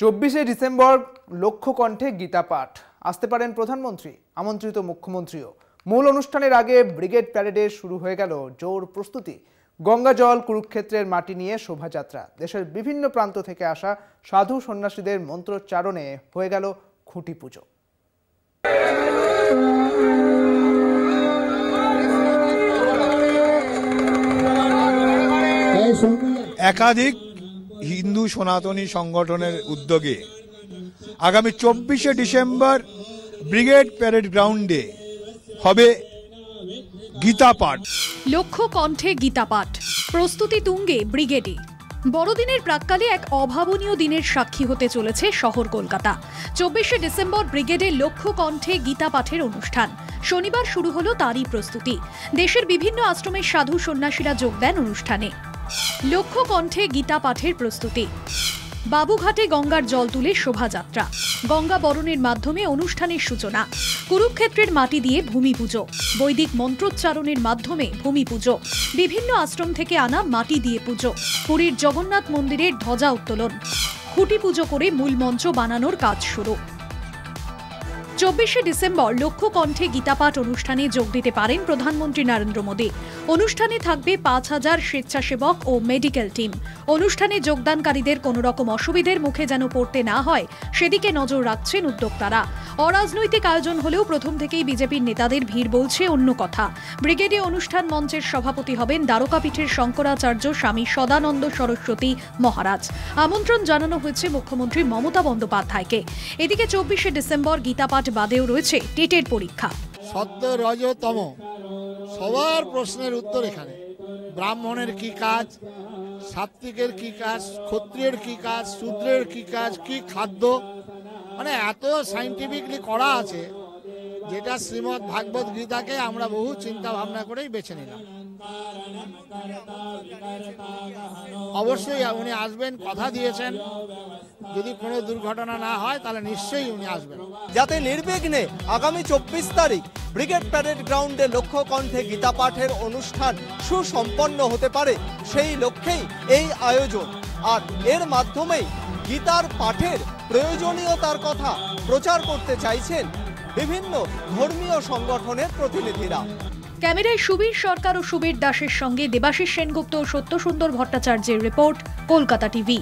24শে December লক্ষ্য কণ্ঠে গীতা পাঠ আসতে পারেন প্রধানমন্ত্রী, আমন্ত্রিত মুখ্যমন্ত্রীও। মূল অনুষ্ঠানের আগে ব্রিগেড প্যারেডে শুরু হয়ে গেল জোর প্রস্তুতি। গঙ্গা জল, কুরুক্ষেত্রের মাটি নিয়ে শোভাযাত্রা। দেশের বিভিন্ন প্রান্ত থেকে আসা সাধু সন্ন্যাসীদের মন্ত্রোচ্চারণে হয়ে গেল খুঁটি পুজো। একাধিক হিন্দু সনাতনী সংগঠনের উদ্যোগে আগামী 24শে ডিসেম্বর ব্রিগেড প্যারেড গ্রাউন্ডে হবে গীতা পাঠ। লক্ষ্য কণ্ঠে গীতা পাঠ, প্রস্তুতি তুঙ্গে ব্রিগেডে। বড়দিনের প্রাক্কালে এক অভাবনীয় দিনের সাক্ষী হতে চলেছে শহর কলকাতা। 24শে ডিসেম্বর ব্রিগেডে লক্ষ্য কণ্ঠে গীতা পাঠের অনুষ্ঠান। শনিবার শুরু হলো তারই প্রস্তুতি। দেশের বিভিন্ন আশ্রমের সাধু সন্ন্যাসীরা যোগ দেন অনুষ্ঠানে। লক্ষ্য কণ্ঠে গীতা পাঠের প্রস্তুতি। বাবুঘাটে গঙ্গার জল তুলে শোভাযাত্রা। গঙ্গা বরণের মাধ্যমে অনুষ্ঠানের সূচনা। কুরুক্ষেত্রের মাটি দিয়ে ভূমি পুজো। বৈদিক মন্ত্রোচ্চারণের মাধ্যমে ভূমি পুজো। বিভিন্ন আশ্রম থেকে আনা মাটি দিয়ে পুজো। পুরীর জগন্নাথ মন্দিরের ধ্বজা উত্তোলন। খুঁটি পুজো করে মূল মঞ্চ বানানোর কাজ শুরু। 24শে ডিসেম্বর লক্ষ্য কণ্ঠে গীতাপাঠ অনুষ্ঠানে যোগ দিতে পারেন প্রধানমন্ত্রী নরেন্দ্র মোদী। অনুষ্ঠানে থাকবে 5000 স্বেচ্ছাসেবক ও মেডিকেল টিম। অনুষ্ঠানে যোগদানকারীদের কোনো রকম অসুবিধার মুখে যেন পড়তে না হয়, সেদিকে নজর রাখছেন উদ্যোক্তারা। অরাজনৈতিক আয়োজন হলেও প্রথম থেকেই বিজেপির নেতাদের ভিড় বলছে অন্য কথা। ব্রিগেডে অনুষ্ঠান মঞ্চের সভাপতি হবেন দ্বারকাপীঠের শঙ্করাচার্য স্বামী সদানন্দ সরস্বতী মহারাজ। আমন্ত্রণ জানানো হয়েছে মুখ্যমন্ত্রী মমতা বন্দ্যোপাধ্যায়কে। এদিকে 24শে ডিসেম্বর গীতাপাঠ বাদেও রয়েছে টেটের পরীক্ষা। সদ্য রজতম সবার প্রশ্নের উত্তর এখানে। ব্রাহ্মণের কি কাজ, সাত্ত্বিকের কি কাজ, ক্ষত্রিয়ের কি কাজ, শূদ্রের কি কাজ, কি খাদ্য, মানে এত সাইন্টিফিকলি করা আছে, যেটা শ্রীমদ্ ভাগবত গীতাকে আমরা বহু চিন্তা ভাবনা করেই বেছে নিলাম। অবশ্যই উনি আসবেন, কথা দিয়েছেন। যদি কোনো দুর্ঘটনা না হয় তাহলে নিশ্চয়ই উনি আসবেন। যাতে নির্বিঘ্নে আগামী 24 তারিখ ব্রিগেড প্যারেড গ্রাউন্ডে লক্ষ্য কণ্ঠে গীতা পাঠের অনুষ্ঠান সুসম্পন্ন হতে পারে, সেই লক্ষ্যেই এই আয়োজন। আর এর মাধ্যমেই গীতার পাঠের প্রয়োজনীয়তার কথা প্রচার করতে চাইছেন বিভিন্ন ধর্মীয় সংগঠনের প্রতিনিধিরা। ক্যামেরায় সুবীর সরকার ও সুবীর দাসের সঙ্গে দেবাশিস সেনগুপ্ত ও সত্যসুন্দর ভট্টাচার্যের রিপোর্ট, কলকাতা টিভি।